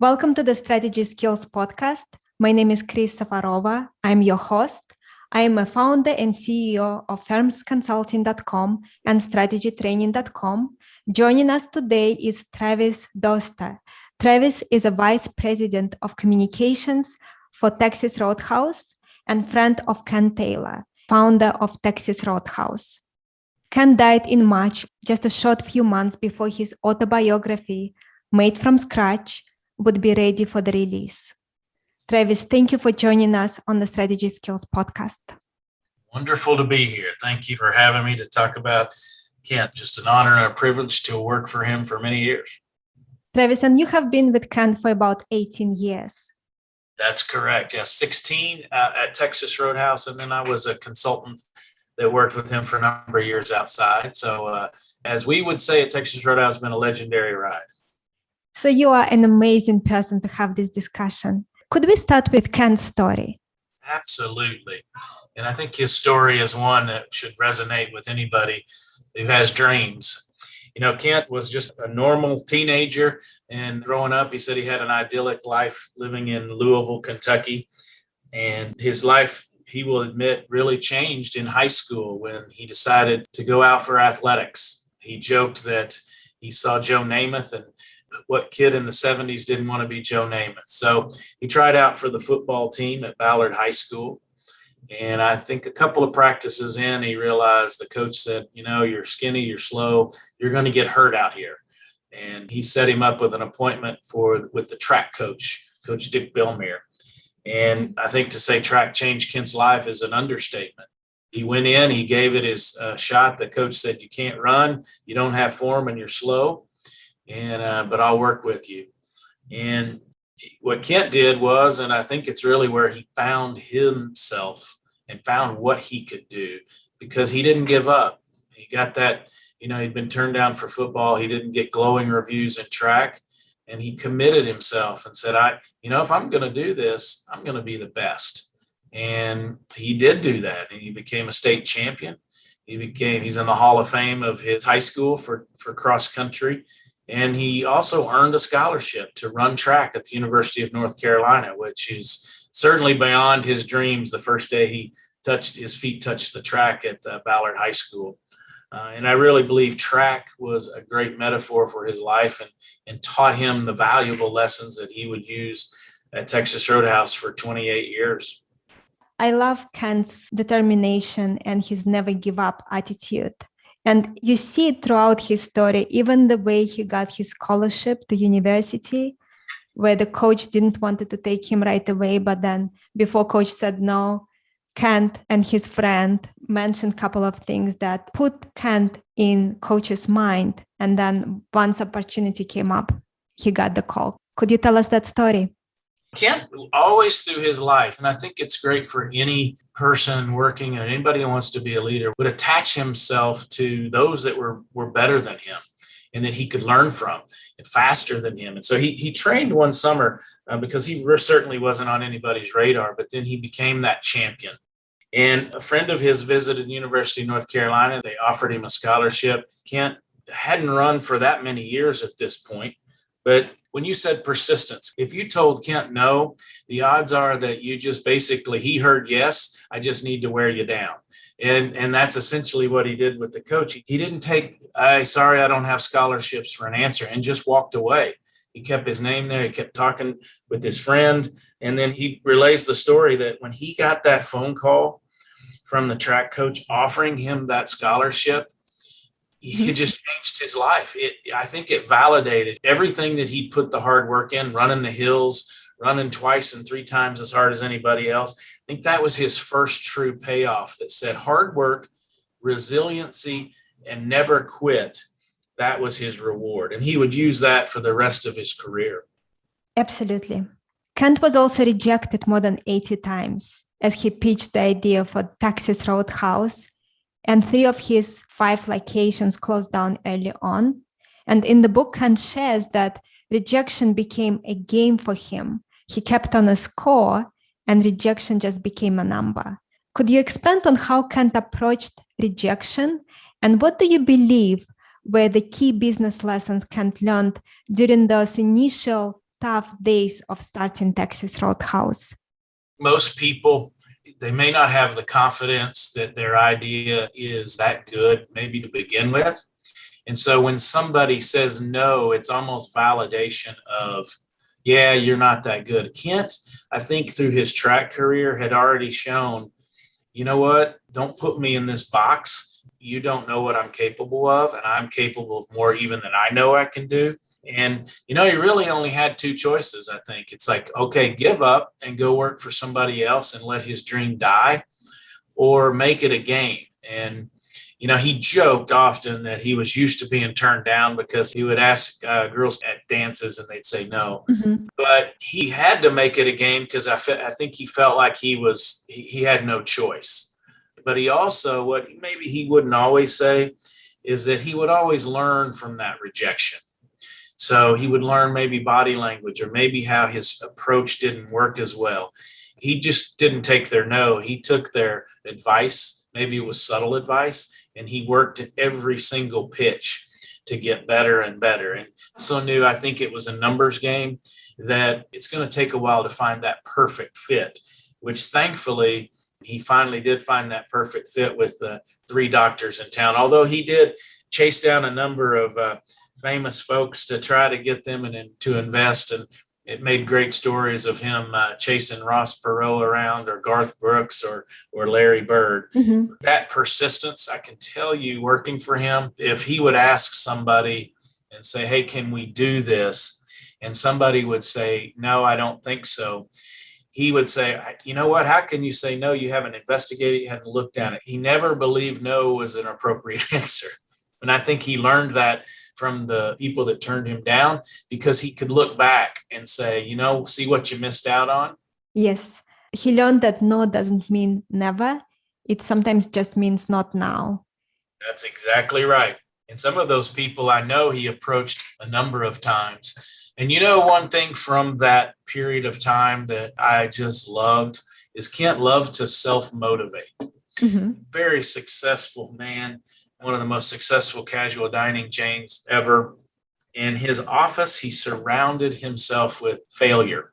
Welcome to the Strategy Skills podcast. My name is Chris Safarova. I'm your host. I am a founder and CEO of firmsconsulting.com and strategytraining.com. Joining us today is Travis Doster. Travis is a vice president of communications for Texas Roadhouse and friend of Ken Taylor, founder of Texas Roadhouse. Ken died in March, just a short few months before his autobiography, Made from Scratch, would be ready for the release. Travis, thank you for joining us on the Strategy Skills podcast. Wonderful to be here. Thank you for having me to talk about Kent. Just an honor and a privilege to work for him for many years. Travis, and you have been with Kent for about 18 years. That's correct. Yeah, 16 at Texas Roadhouse, and then I was a consultant that worked with him for a number of years outside. So as we would say at Texas Roadhouse, it's been a legendary ride. So you are an amazing person to have this discussion. Could we start with Kent's story? Absolutely. And I think his story is one that should resonate with anybody who has dreams. You know, Kent was just a normal teenager, and growing up, he said he had an idyllic life living in Louisville, Kentucky. And his life, he will admit, really changed in high school when he decided to go out for athletics. He joked that he saw Joe Namath, and what kid in the 70s didn't want to be Joe Namath? So he tried out for the football team at Ballard High School. And I think a couple of practices in, he realized the coach said, you know, you're skinny, you're slow, you're going to get hurt out here. And he set him up with an appointment with the track coach, Coach Dick Billmere. And I think to say track changed Kent's life is an understatement. He went in, he gave it his shot. The coach said, you can't run, you don't have form, and you're slow. But I'll work with you. And what Kent did was, and I think it's really where he found himself and found what he could do, because he didn't give up. He got that, you know, he'd been turned down for football. He didn't get glowing reviews in track, and he committed himself and said, if I'm going to do this, I'm going to be the best. And he did do that. And he became a state champion. He's in the Hall of Fame of his high school for cross country. And he also earned a scholarship to run track at the University of North Carolina, which is certainly beyond his dreams the first day his feet touched the track at Ballard High School. And I really believe track was a great metaphor for his life and taught him the valuable lessons that he would use at Texas Roadhouse for 28 years. I love Kent's determination and his never give up attitude. And you see it throughout his story, even the way he got his scholarship to university, where the coach didn't want to take him right away. But then before coach said no, Kent and his friend mentioned a couple of things that put Kent in coach's mind. And then once opportunity came up, he got the call. Could you tell us that story? Kent always through his life, and I think it's great for any person working and anybody who wants to be a leader, would attach himself to those that were better than him and that he could learn from and faster than him. And so he trained one summer because he certainly wasn't on anybody's radar, but then he became that champion. And a friend of his visited the University of North Carolina. They offered him a scholarship. Kent hadn't run for that many years at this point, but when you said persistence, if you told Kent no, the odds are that you just basically, he heard yes, I just need to wear you down. And that's essentially what he did with the coach. He didn't take, sorry, I don't have scholarships for an answer, and just walked away. He kept his name there. He kept talking with his friend. And then he relays the story that when he got that phone call from the track coach offering him that scholarship, it just changed his life. I think it validated everything that he'd put the hard work in, running the hills, running twice and 3 times as hard as anybody else. I think that was his first true payoff that said hard work, resiliency, and never quit. That was his reward. And he would use that for the rest of his career. Absolutely. Kent was also rejected more than 80 times as he pitched the idea for Texas Roadhouse. And 3 of his 5 locations closed down early on. And in the book, Kent shares that rejection became a game for him. He kept on a score, and rejection just became a number. Could you expand on how Kent approached rejection? And what do you believe were the key business lessons Kent learned during those initial tough days of starting Texas Roadhouse? Most people, they may not have the confidence that their idea is that good, maybe to begin with. And so when somebody says no, it's almost validation of, yeah, you're not that good. Kent, I think through his track career had already shown, you know what, don't put me in this box. You don't know what I'm capable of, and I'm capable of more even than I know I can do. And, he really only had two choices, I think. It's like, okay, give up and go work for somebody else and let his dream die, or make it a game. And, he joked often that he was used to being turned down because he would ask girls at dances and they'd say no. Mm-hmm. But he had to make it a game because I think he felt like he had no choice. But he also, what maybe he wouldn't always say, is that he would always learn from that rejection. So he would learn maybe body language, or maybe how his approach didn't work as well. He just didn't take their no. He took their advice. Maybe it was subtle advice, and he worked at every single pitch to get better and better. And so knew, I think it was a numbers game, that it's going to take a while to find that perfect fit, which thankfully he finally did find that perfect fit with the 3 doctors in town. Although he did chase down a number of famous folks to try to get them to invest. And it made great stories of him chasing Ross Perot around, or Garth Brooks, or Larry Bird. Mm-hmm. That persistence, I can tell you, working for him, if he would ask somebody and say, hey, can we do this? And somebody would say, no, I don't think so. He would say, you know what? How can you say no? You haven't investigated, you haven't looked at it. He never believed no was an appropriate answer. And I think he learned that from the people that turned him down, because he could look back and say, see what you missed out on? Yes. He learned that no doesn't mean never. It sometimes just means not now. That's exactly right. And some of those people I know he approached a number of times. And one thing from that period of time that I just loved is Kent loved to self-motivate. Mm-hmm. Very successful man. One of the most successful casual dining chains ever. In his office, he surrounded himself with failure.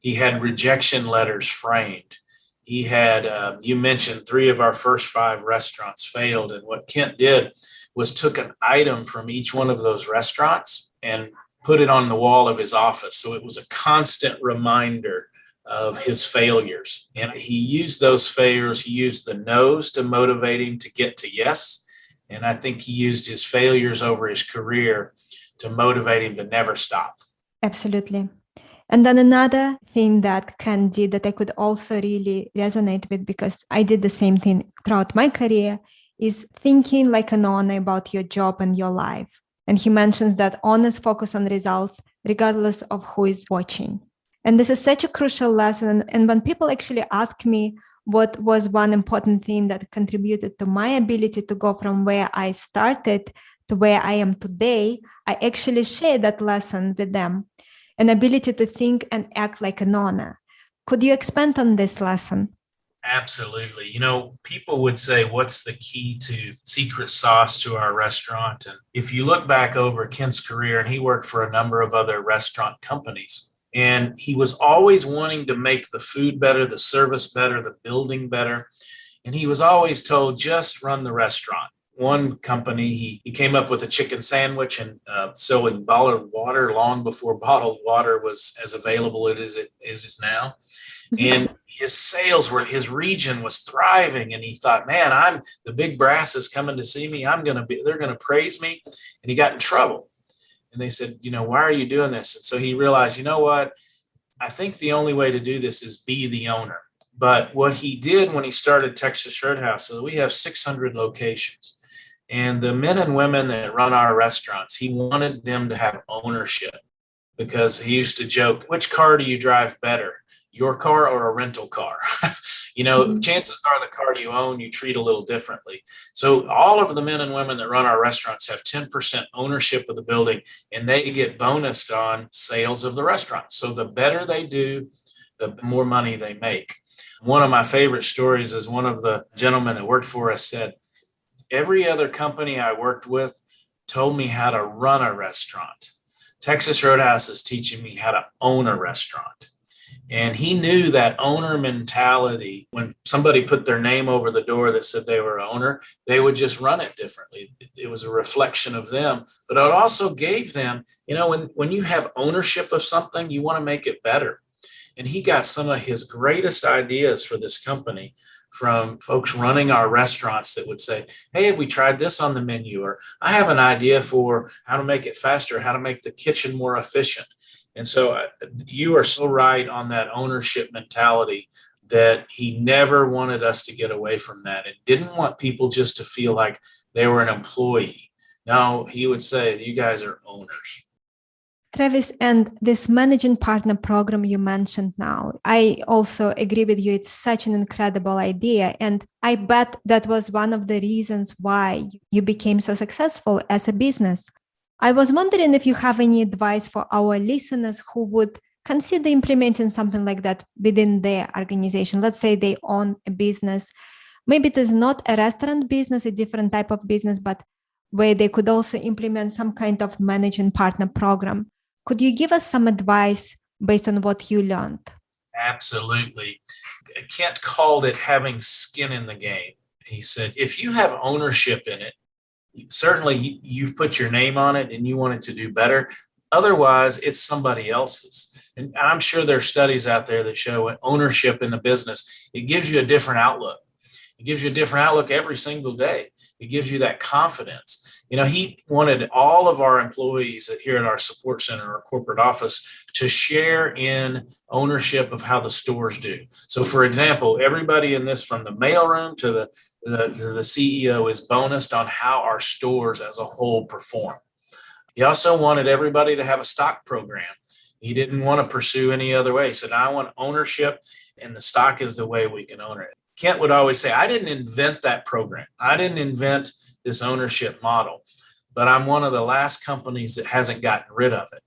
He had rejection letters framed. He had, you mentioned 3 of our first 5 restaurants failed. And what Kent did was took an item from each one of those restaurants and put it on the wall of his office. So it was a constant reminder of his failures. And he used those failures. He used the no's to motivate him to get to yes. And I think he used his failures over his career to motivate him to never stop. Absolutely. And then another thing that Ken did that I could also really resonate with, because I did the same thing throughout my career, is thinking like an owner about your job and your life. And he mentions that owners focus on results regardless of who is watching. And this is such a crucial lesson. And when people actually ask me, what was one important thing that contributed to my ability to go from where I started to where I am today, I actually share that lesson with them, an ability to think and act like an owner. Could you expand on this lesson? Absolutely. People would say, what's the key to secret sauce to our restaurant? And if you look back over Kent's career, and he worked for a number of other restaurant companies, and he was always wanting to make the food better, the service better, the building better. And he was always told, just run the restaurant. One company, he came up with a chicken sandwich and selling bottled water long before bottled water was as available as it is now. And his sales his region was thriving. And he thought, man, the big brass is coming to see me. They're going to praise me. And he got in trouble. And they said, why are you doing this? And so he realized, you know what? I think the only way to do this is be the owner. But what he did when he started Texas Roadhouse, so we have 600 locations. And the men and women that run our restaurants, he wanted them to have ownership, because he used to joke, which car do you drive better? Your car or a rental car? Chances are the car you own, you treat a little differently. So all of the men and women that run our restaurants have 10% ownership of the building, and they get bonused on sales of the restaurant. So the better they do, the more money they make. One of my favorite stories is one of the gentlemen that worked for us said, every other company I worked with told me how to run a restaurant. Texas Roadhouse is teaching me how to own a restaurant. And he knew that owner mentality. When somebody put their name over the door that said they were owner, they would just run it differently. It was a reflection of them, but it also gave them, when you have ownership of something, you want to make it better. And he got some of his greatest ideas for this company from folks running our restaurants that would say, hey, have we tried this on the menu? Or I have an idea for how to make it faster, how to make the kitchen more efficient. And so you are so right on that ownership mentality, that he never wanted us to get away from that and didn't want people just to feel like they were an employee. No, he would say, you guys are owners. Travis, and this managing partner program you mentioned now, I also agree with you. It's such an incredible idea. And I bet that was one of the reasons why you became so successful as a business. I was wondering if you have any advice for our listeners who would consider implementing something like that within their organization. Let's say they own a business. Maybe it is not a restaurant business, a different type of business, but where they could also implement some kind of managing partner program. Could you give us some advice based on what you learned? Absolutely. Kent called it having skin in the game. He said, if you have ownership in it, certainly you've put your name on it and you want it to do better. Otherwise, it's somebody else's. And I'm sure there are studies out there that show ownership in the business, it gives you a different outlook. It gives you a different outlook every single day. It gives you that confidence. He wanted all of our employees here at our support center or corporate office to share in ownership of how the stores do. So, for example, everybody in this, from the mailroom to the CEO, is bonused on how our stores as a whole perform. He also wanted everybody to have a stock program. He didn't want to pursue any other way. He said, I want ownership, and the stock is the way we can own it. Kent would always say, I didn't invent that program. I didn't invent this ownership model, but I'm one of the last companies that hasn't gotten rid of it.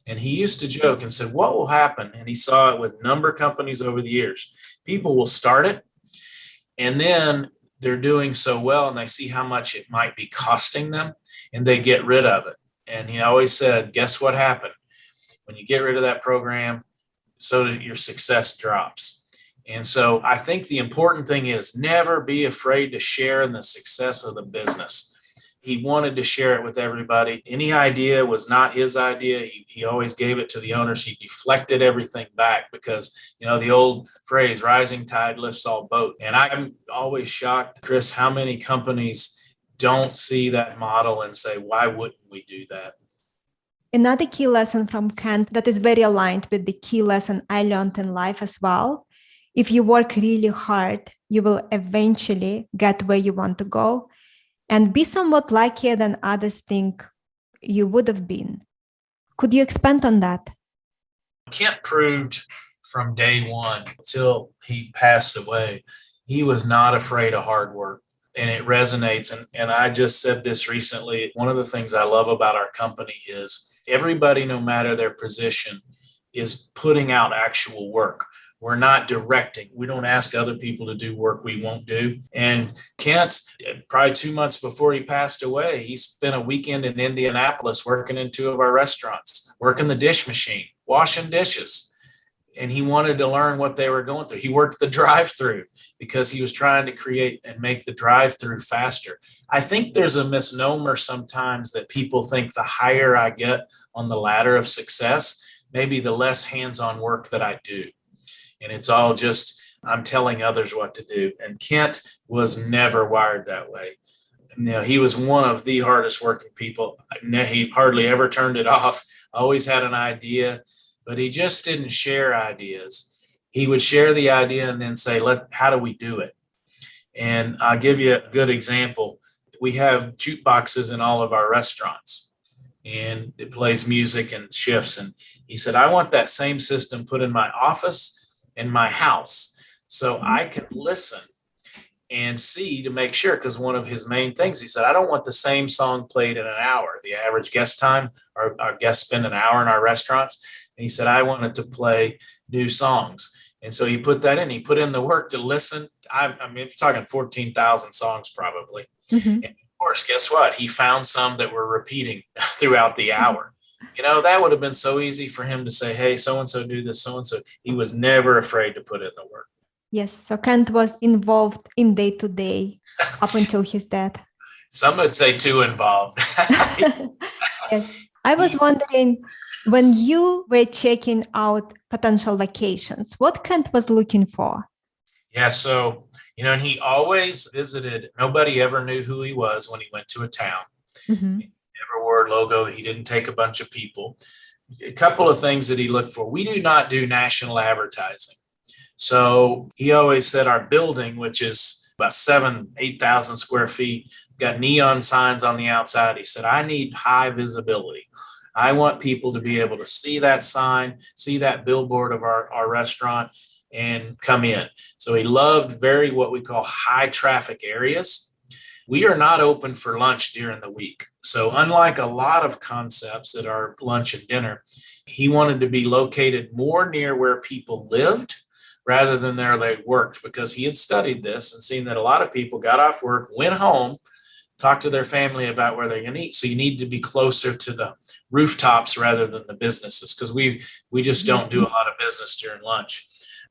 And he used to joke and said, what will happen? And he saw it with a number of companies over the years. People will start it, and then they're doing so well, and they see how much it might be costing them, and they get rid of it. And he always said, guess what happened? When you get rid of that program, so that your success drops. And so I think the important thing is never be afraid to share in the success of the business. He wanted to share it with everybody. Any idea was not his idea. He always gave it to the owners. He deflected everything back because, the old phrase, rising tide lifts all boats. And I'm always shocked, Chris, how many companies don't see that model and say, why wouldn't we do that? Another key lesson from Kent that is very aligned with the key lesson I learned in life as well. If you work really hard, you will eventually get where you want to go and be somewhat luckier than others think you would have been. Could you expand on that? Kent proved from day one till he passed away, he was not afraid of hard work. And it resonates. And I just said this recently. One of the things I love about our company is everybody, no matter their position, is putting out actual work. We're not directing. We don't ask other people to do work we won't do. And Kent, probably 2 months before he passed away, he spent a weekend in Indianapolis working in 2 of our restaurants, working the dish machine, washing dishes. And he wanted to learn what they were going through. He worked the drive-through because he was trying to create and make the drive-through faster. I think there's a misnomer sometimes that people think the higher I get on the ladder of success, maybe the less hands-on work that I do. And it's all just, I'm telling others what to do. And Kent was never wired that way. He was one of the hardest working people. He hardly ever turned it off, always had an idea, but he just didn't share ideas. He would share the idea and then say, how do we do it? And I'll give you a good example. We have jukeboxes in all of our restaurants, and it plays music and shifts. And he said, I want that same system put in my office and my house so I can listen and see to make sure, because one of his main things, he said, I don't want the same song played in an hour. The average guest time, our guests spend an hour in our restaurants. And he said, I wanted to play new songs. And so he put that in. He put in the work to listen. I mean, you're talking 14,000 songs probably. Mm-hmm. And of course, guess what? He found some that were repeating throughout the hour. That would have been so easy for him to say, hey, so-and-so do this, so-and-so. He was never afraid to put in the work. Yes, so Kent was involved in day-to-day up until his death. Some would say too involved. Yes, I was wondering, when you were checking out potential locations, what Kent was looking for? Yeah, so, and he always visited. Nobody ever knew who he was when he went to a town. Mm-hmm. He never wore a logo. He didn't take a bunch of people. A couple of things that he looked for. We do not do national advertising. So he always said our building, which is about 8,000 square feet, got neon signs on the outside. He said, I need high visibility. I want people to be able to see that sign, see that billboard of our restaurant and come in. So he loved what we call high traffic areas. We are not open for lunch during the week. So unlike a lot of concepts that are lunch and dinner, he wanted to be located more near where people lived rather than there they worked, because he had studied this and seen that a lot of people got off work, went home, talked to their family about where they're going to eat. So you need to be closer to the rooftops rather than the businesses, because we just don't do a lot of business during lunch.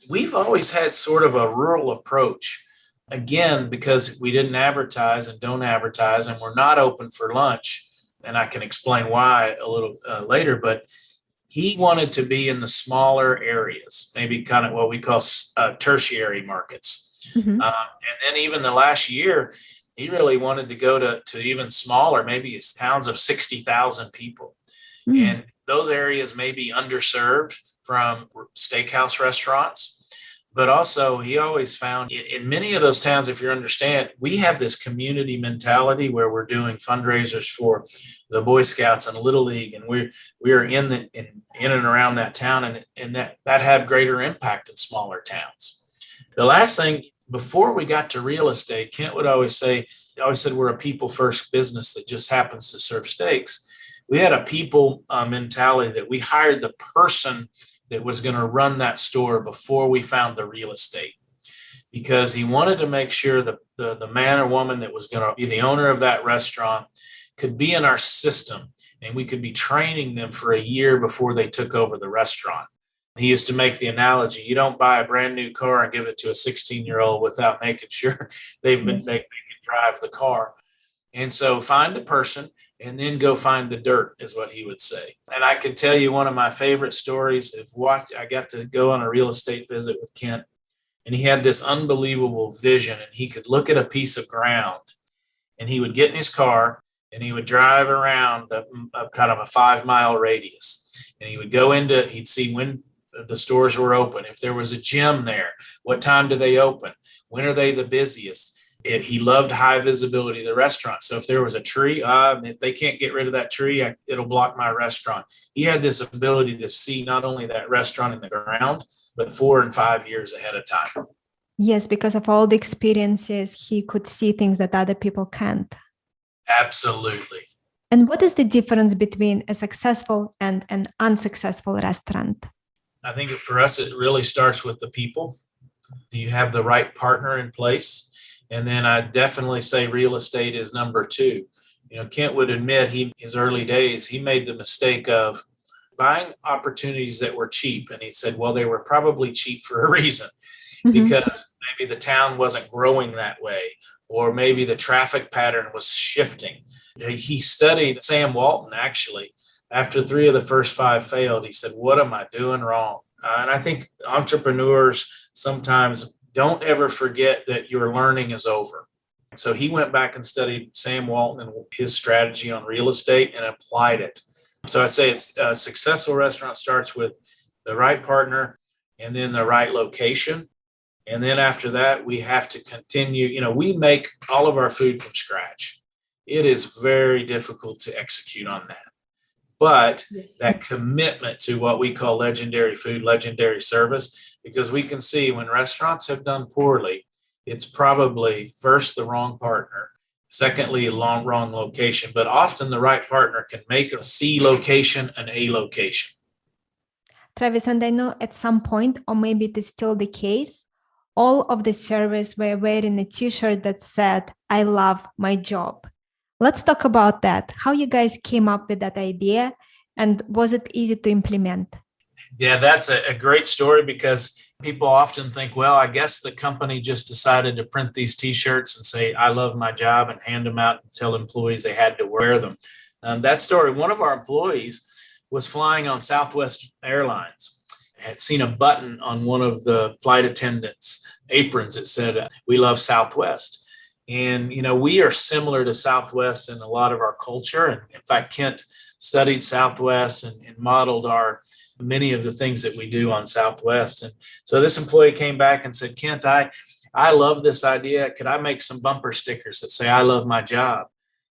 We've always had sort of a rural approach. Again, because we didn't advertise and don't advertise, and we're not open for lunch. And I can explain why a little later, but he wanted to be in the smaller areas, maybe kind of what we call tertiary markets. Mm-hmm. And then even the last year, he really wanted to go to even smaller, maybe towns of 60,000 people. Mm. And those areas may be underserved from steakhouse restaurants. But also, he always found in many of those towns, if you understand, we have this community mentality where we're doing fundraisers for the Boy Scouts and Little League, and we are in and around that town, and that have greater impact in smaller towns. The last thing, before we got to real estate, Kent would always said we're a people first business that just happens to serve steaks. We had a people mentality that we hired the person that was going to run that store before we found the real estate, because he wanted to make sure that the man or woman that was going to be the owner of that restaurant could be in our system, and we could be training them for a year before they took over the restaurant. He used to make the analogy, you don't buy a brand new car and give it to a 16-year-old without making sure they can drive the car. And so find the person and then go find the dirt, is what he would say. And I can tell you one of my favorite stories. I got to go on a real estate visit with Kent, and he had this unbelievable vision, and he could look at a piece of ground, and he would get in his car and he would drive around kind of a 5-mile radius. And he would he'd see when the stores were open. If there was a gym there, what time do they open? When are they the busiest? He loved high visibility of the restaurant. So if there was a tree, if they can't get rid of that tree, it'll block my restaurant. He had this ability to see not only that restaurant in the ground, but 4 and 5 years ahead of time. Yes, because of all the experiences, he could see things that other people can't. Absolutely. And what is the difference between a successful and an unsuccessful restaurant? I think for us, it really starts with the people. Do you have the right partner in place? And then I definitely say real estate is number 2. Kent would admit his early days, he made the mistake of buying opportunities that were cheap. And he said, well, they were probably cheap for a reason, because maybe the town wasn't growing that way, or maybe the traffic pattern was shifting. He studied Sam Walton, actually. After 3 of the first 5 failed, he said, what am I doing wrong? And I think entrepreneurs sometimes don't ever forget that your learning is over. So he went back and studied Sam Walton and his strategy on real estate and applied it. So I'd say it's a successful restaurant starts with the right partner and then the right location. And then after that, we have to continue. We make all of our food from scratch. It is very difficult to execute on that. But that commitment to what we call legendary food, legendary service, because we can see when restaurants have done poorly, it's probably first the wrong partner, secondly, a wrong location, but often the right partner can make a C location an A location. Travis, and I know at some point, or maybe it is still the case, all of the servers were wearing a t-shirt that said, I love my job. Let's talk about that, how you guys came up with that idea And was it easy to implement? Yeah, that's a great story because people often think, well, I guess the company just decided to print these T-shirts and say, I love my job, and hand them out and tell employees they had to wear them. That story, one of our employees was flying on Southwest Airlines, had seen a button on one of the flight attendants' aprons that said, we love Southwest. And, we are similar to Southwest in a lot of our culture. And in fact, Kent studied Southwest and modeled many of the things that we do on Southwest. And so this employee came back and said, Kent, I love this idea. Could I make some bumper stickers that say, I love my job?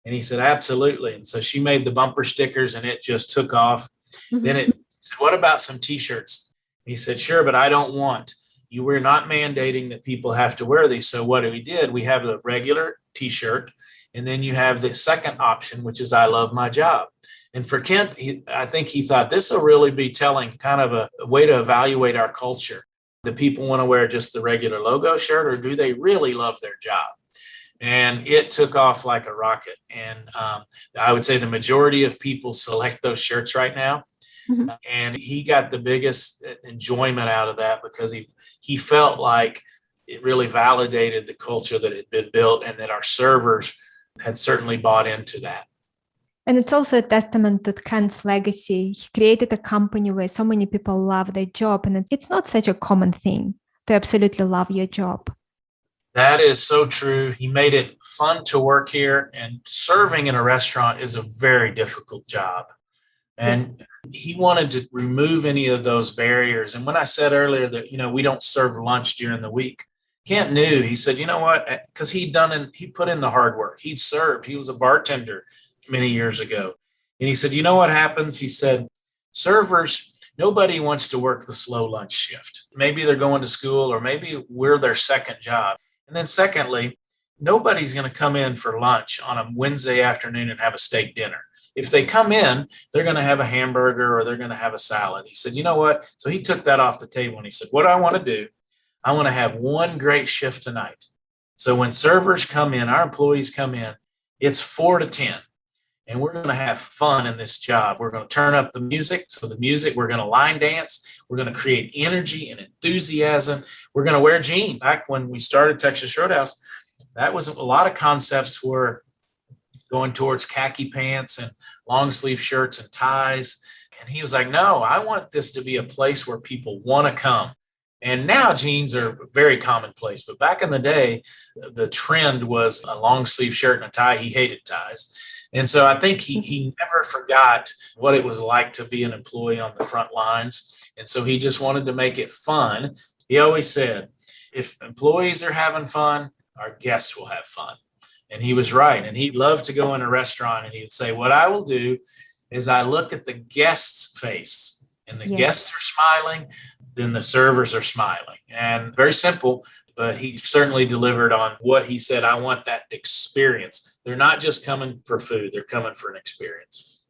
And he said, absolutely. And so she made the bumper stickers and it just took off. Mm-hmm. Then it said, what about some T-shirts? He said, sure, but I don't want you. We're not mandating that people have to wear these. So what we did, we have a regular T-shirt, and then you have the second option, which is I love my job. And for Kent, I think he thought this will really be telling kind of a way to evaluate our culture. Do people want to wear just the regular logo shirt, or do they really love their job? And it took off like a rocket. And I would say the majority of people select those shirts right now. Mm-hmm. And he got the biggest enjoyment out of that because he felt like it really validated the culture that had been built, and that our servers had certainly bought into that. And it's also a testament to Kent's legacy. He created a company where so many people love their job, and it's not such a common thing to absolutely love your job. That is so true. He made it fun to work here, and serving in a restaurant is a very difficult job. And he wanted to remove any of those barriers. And when I said earlier that, we don't serve lunch during the week, Kent knew. He said, you know what? Because he put in the hard work. He'd served. He was a bartender many years ago. And he said, you know what happens? He said, servers, nobody wants to work the slow lunch shift. Maybe they're going to school, or maybe we're their second job. And then secondly, nobody's going to come in for lunch on a Wednesday afternoon and have a steak dinner. If they come in, they're going to have a hamburger or they're going to have a salad. He said, you know what? So he took that off the table and he said, what do I want to do? I want to have one great shift tonight. So when servers come in, our employees come in, it's 4 to 10. And we're going to have fun in this job. We're going to turn up the music. So the music, we're going to line dance. We're going to create energy and enthusiasm. We're going to wear jeans. Back when we started Texas Roadhouse, that was a lot of concepts were going towards khaki pants and long sleeve shirts and ties. And he was like, no, I want this to be a place where people want to come. And now jeans are very commonplace. But back in the day, the trend was a long sleeve shirt and a tie. He hated ties. And so I think he never forgot what it was like to be an employee on the front lines. And so he just wanted to make it fun. He always said, if employees are having fun, our guests will have fun. And he was right. And he loved to go in a restaurant and he'd say, what I will do is I look at the guest's face and the guests are smiling, then the servers are smiling. And very simple, but he certainly delivered on what he said. I want that experience. They're not just coming for food, they're coming for an experience.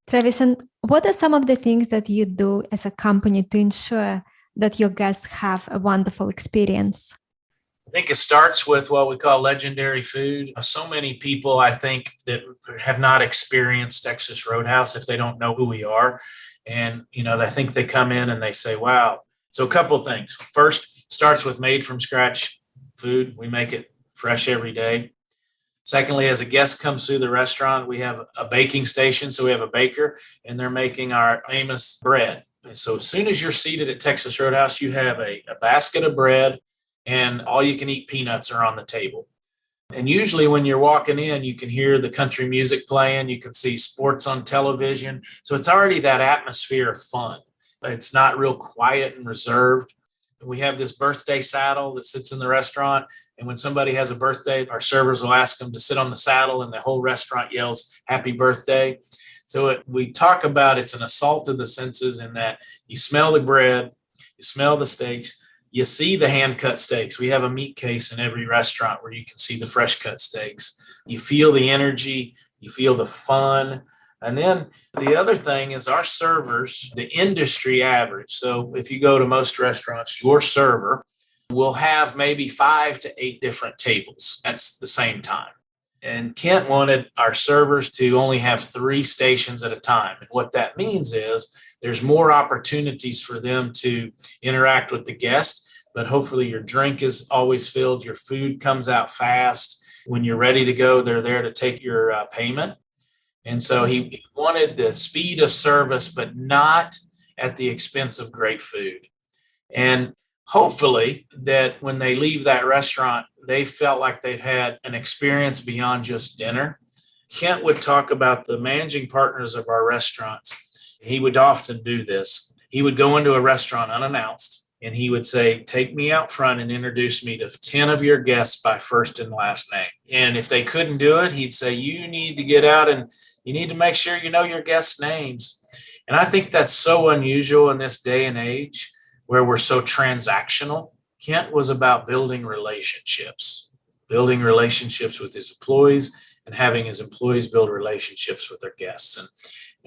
Travis, and what are some of the things that you do as a company to ensure that your guests have a wonderful experience? I think it starts with what we call legendary food. So many people, I think, that have not experienced Texas Roadhouse if they don't know who we are. And, I think they come in and they say, wow. So a couple of things. First, starts with made from scratch food. We make it fresh every day. Secondly, as a guest comes through the restaurant, we have a baking station. So we have a baker and they're making our famous bread. And so as soon as you're seated at Texas Roadhouse, you have a basket of bread and all you can eat peanuts are on the table. And usually when you're walking in, you can hear the country music playing. You can see sports on television. So it's already that atmosphere of fun. It's not real quiet and reserved. We have this birthday saddle that sits in the restaurant. And when somebody has a birthday, our servers will ask them to sit on the saddle and the whole restaurant yells, happy birthday. So we talk about it's an assault of the senses in that you smell the bread, you smell the steaks, you see the hand-cut steaks. We have a meat case in every restaurant where you can see the fresh-cut steaks. You feel the energy, you feel the fun. And then the other thing is our servers, the industry average. So if you go to most restaurants, your server will have maybe 5 to 8 different tables at the same time. And Kent wanted our servers to only have 3 stations at a time. And what that means is there's more opportunities for them to interact with the guest, but hopefully your drink is always filled, your food comes out fast. When you're ready to go, they're there to take your payment. And so he wanted the speed of service, but not at the expense of great food. And hopefully that when they leave that restaurant, they felt like they've had an experience beyond just dinner. Kent would talk about the managing partners of our restaurants. He would often do this. He would go into a restaurant unannounced and he would say, take me out front and introduce me to 10 of your guests by first and last name. And if they couldn't do it, he'd say, you need to get out and you need to make sure you know your guests' names. And I think that's so unusual in this day and age where we're so transactional. Kent was about building relationships with his employees and having his employees build relationships with their guests.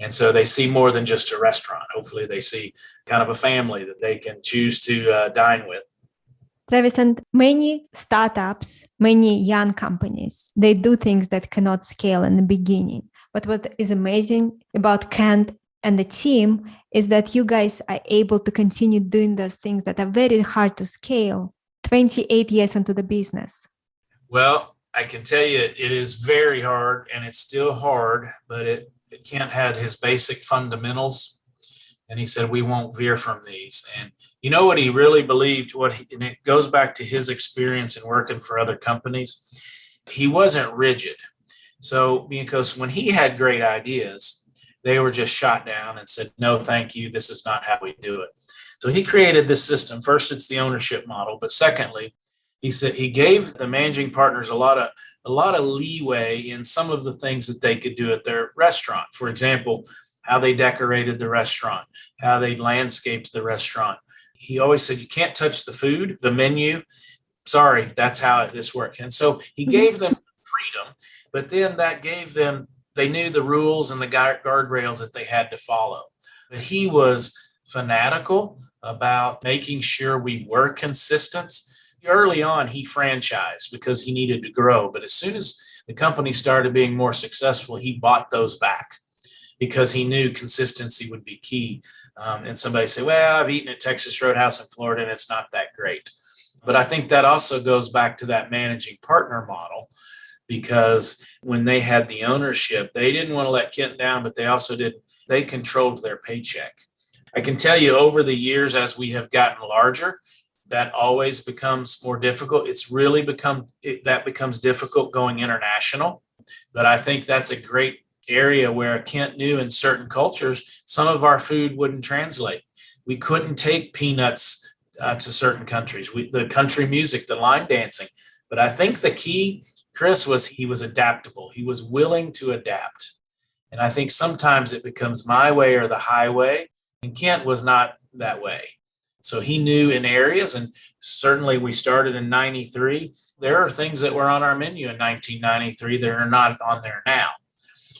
And so they see more than just a restaurant. Hopefully they see kind of a family that they can choose to dine with. Travis, and many startups, many young companies, they do things that cannot scale in the beginning. But what is amazing about Kent and the team is that you guys are able to continue doing those things that are very hard to scale 28 years into the business. Well, I can tell you it is very hard and it's still hard, but Kent had his basic fundamentals and he said, we won't veer from these. And you know what he really believed, and it goes back to his experience in working for other companies. He wasn't rigid. So because when he had great ideas, they were just shot down and said, no, thank you. This is not how we do it. So he created this system. First, it's the ownership model. But secondly, he said he gave the managing partners a lot of leeway in some of the things that they could do at their restaurant. For example, how they decorated the restaurant, how they landscaped the restaurant. He always said, you can't touch the food, the menu. Sorry, that's how this worked. And so he gave them freedom, but then that gave them, they knew the rules and the guardrails that they had to follow. But he was fanatical about making sure we were consistent. Early on, he franchised because he needed to grow. But as soon as the company started being more successful, he bought those back because he knew consistency would be key. And somebody say, well, I've eaten at Texas Roadhouse in Florida and it's not that great. But I think that also goes back to that managing partner model, because when they had the ownership, they didn't want to let Kent down, but they controlled their paycheck. I can tell you over the years, as we have gotten larger, that always becomes more difficult. That becomes difficult going international. But I think that's a great area where Kent knew in certain cultures, some of our food wouldn't translate. We couldn't take peanuts to certain countries, the country music, the line dancing. But I think the key, Chris, was he was adaptable. He was willing to adapt. And I think sometimes it becomes my way or the highway. And Kent was not that way. So he knew in areas, and certainly we started in 93. There are things that were on our menu in 1993 that are not on there now.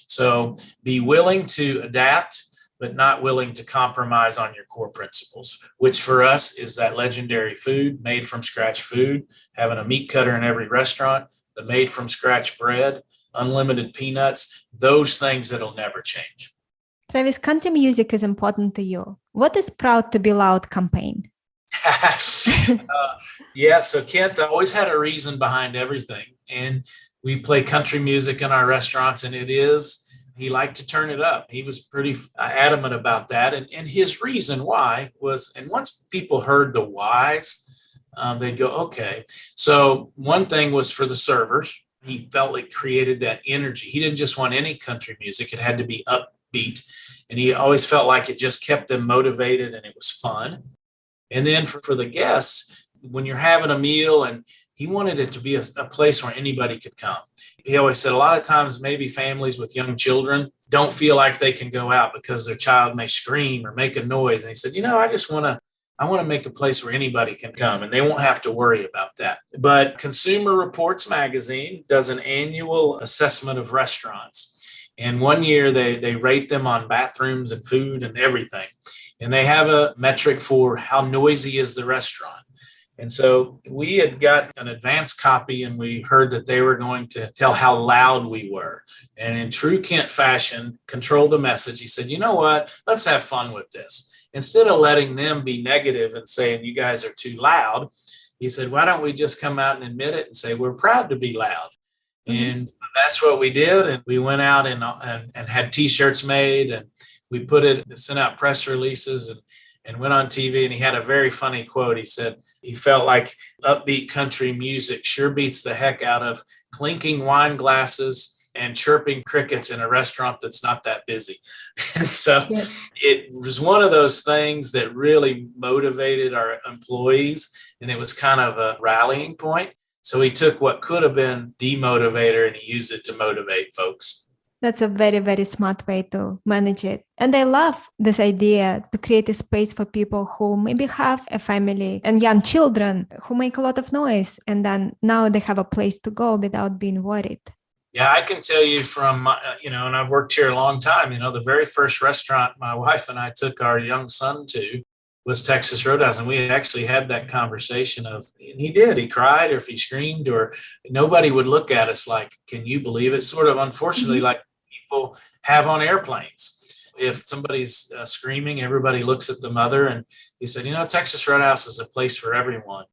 So be willing to adapt, but not willing to compromise on your core principles, which for us is that legendary food, made from scratch food, having a meat cutter in every restaurant, the made from scratch bread, unlimited peanuts, those things that'll never change. Travis, country music is important to you. What is Proud to Be Loud campaign? So Kent always had a reason behind everything. And we play country music in our restaurants, and he liked to turn it up. He was pretty adamant about that. And his reason why was, and once people heard the whys, they'd go, okay. So one thing was for the servers. He felt it created that energy. He didn't just want any country music. It had to be upbeat. And he always felt like it just kept them motivated and it was fun. And then for the guests, when you're having a meal, and he wanted it to be a place where anybody could come. He always said a lot of times maybe families with young children don't feel like they can go out because their child may scream or make a noise. And he said, I want to make a place where anybody can come and they won't have to worry about that. But Consumer Reports magazine does an annual assessment of restaurants. And one year they rate them on bathrooms and food and everything. And they have a metric for how noisy is the restaurant. And so we had got an advance copy and we heard that they were going to tell how loud we were. And in true Kent fashion, control the message. He said, you know what? Let's have fun with this. Instead of letting them be negative and saying, you guys are too loud, he said, why don't we just come out and admit it and say, we're proud to be loud. And that's what we did. And we went out and had T-shirts made, and we sent out press releases and went on TV. And he had a very funny quote. He said he felt like upbeat country music sure beats the heck out of clinking wine glasses and chirping crickets in a restaurant that's not that busy. And so It was one of those things that really motivated our employees, and it was kind of a rallying point. So he took what could have been demotivator and he used it to motivate folks. That's a very, very smart way to manage it. And I love this idea to create a space for people who maybe have a family and young children who make a lot of noise, and then now they have a place to go without being worried. Yeah, I can tell you from, and I've worked here a long time, the very first restaurant my wife and I took our young son to was Texas Roadhouse. And we actually had that conversation and he cried, or if he screamed, or nobody would look at us like, can you believe it? Sort of unfortunately, like people have on airplanes. If somebody's screaming, everybody looks at the mother. And he said, Texas Roadhouse is a place for everyone.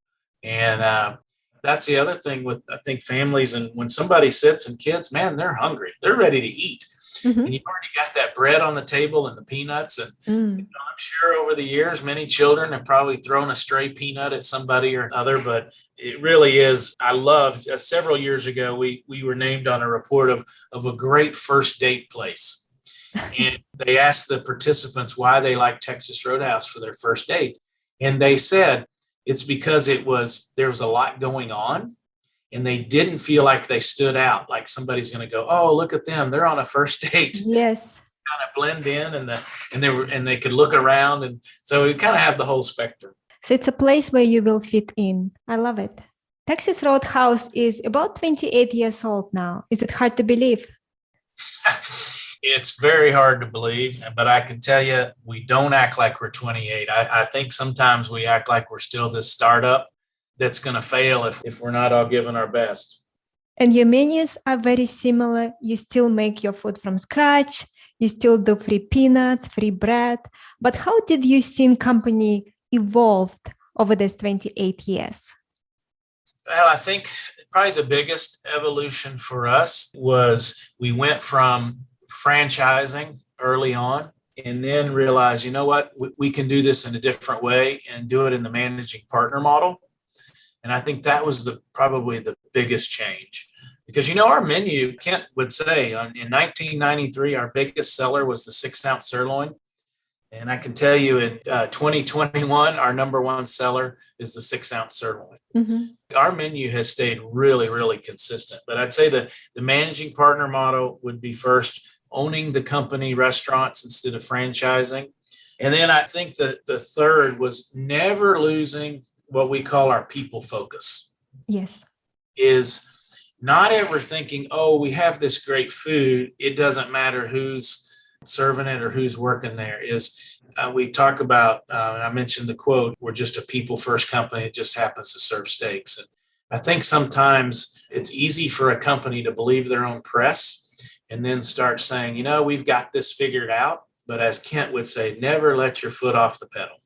And that's the other thing with, I think, families. And when somebody sits and kids, man, they're hungry. They're ready to eat. And you've already got that bread on the table and the peanuts. And I'm sure over the years, many children have probably thrown a stray peanut at somebody or other. But it really is. I love, several years ago, we were named on a report of a great first date place. And they asked the participants why they liked Texas Roadhouse for their first date. And they said it's because there was a lot going on. And they didn't feel like they stood out, like somebody's going to go, oh, look at them, they're on a first date. Yes. Kind of blend in, and they could look around, and so we kind of have the whole spectrum. So it's a place where you will fit in. I love it. Texas Roadhouse is about 28 years old now. Is it hard to believe? It's very hard to believe, but I can tell you, we don't act like we're 28. I think sometimes we act like we're still this startup that's going to fail if we're not all giving our best. And your menus are very similar. You still make your food from scratch. You still do free peanuts, free bread. But how did you see company evolved over these 28 years? Well, I think probably the biggest evolution for us was we went from franchising early on and then realized, you know what, we can do this in a different way and do it in the managing partner model. And I think that was probably the biggest change, because, our menu, Kent would say in 1993, our biggest seller was the 6-ounce sirloin. And I can tell you in 2021, our number one seller is the 6-ounce sirloin. Our menu has stayed really, really consistent. But I'd say the managing partner model would be first, owning the company restaurants instead of franchising. And then I think the third was never losing what we call our people focus. Yes. Is not ever thinking, oh, we have this great food, it doesn't matter who's serving it or who's working there. We talk about, I mentioned the quote, we're just a people first company that just happens to serve steaks. And I think sometimes it's easy for a company to believe their own press and then start saying, we've got this figured out. But as Kent would say, never let your foot off the pedal.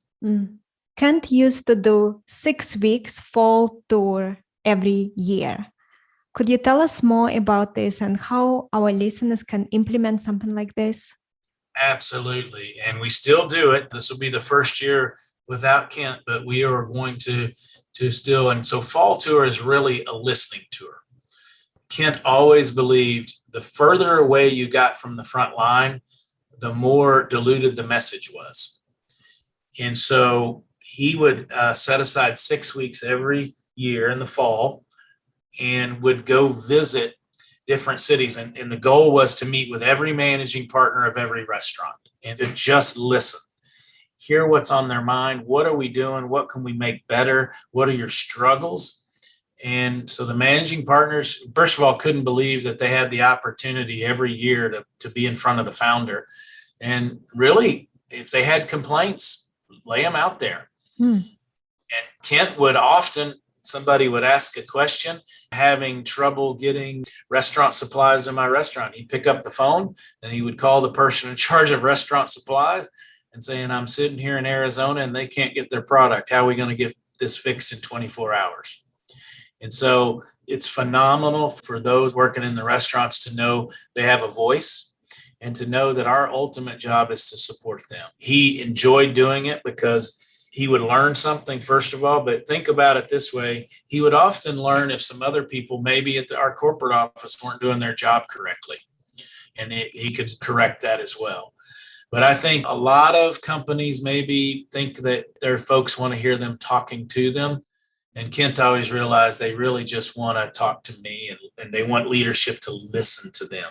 Kent used to do 6 weeks fall tour every year. Could you tell us more about this and how our listeners can implement something like this? Absolutely. And we still do it. This will be the first year without Kent, but we are going to still. And so fall tour is really a listening tour. Kent always believed the further away you got from the front line, the more diluted the message was. And so he would set aside 6 weeks every year in the fall and would go visit different cities. And the goal was to meet with every managing partner of every restaurant and to just listen, hear what's on their mind. What are we doing? What can we make better? What are your struggles? And so the managing partners, first of all, couldn't believe that they had the opportunity every year to be in front of the founder. And really, if they had complaints, lay them out there. And Kent would often, somebody would ask a question, having trouble getting restaurant supplies in my restaurant. He'd pick up the phone and he would call the person in charge of restaurant supplies and saying, I'm sitting here in Arizona and they can't get their product. How are we going to get this fixed in 24 hours? And so it's phenomenal for those working in the restaurants to know they have a voice and to know that our ultimate job is to support them. He enjoyed doing it because he would learn something, first of all, but think about it this way. He would often learn if some other people, maybe at our corporate office, weren't doing their job correctly. And he could correct that as well. But I think a lot of companies maybe think that their folks want to hear them talking to them. And Kent always realized they really just want to talk to me and they want leadership to listen to them.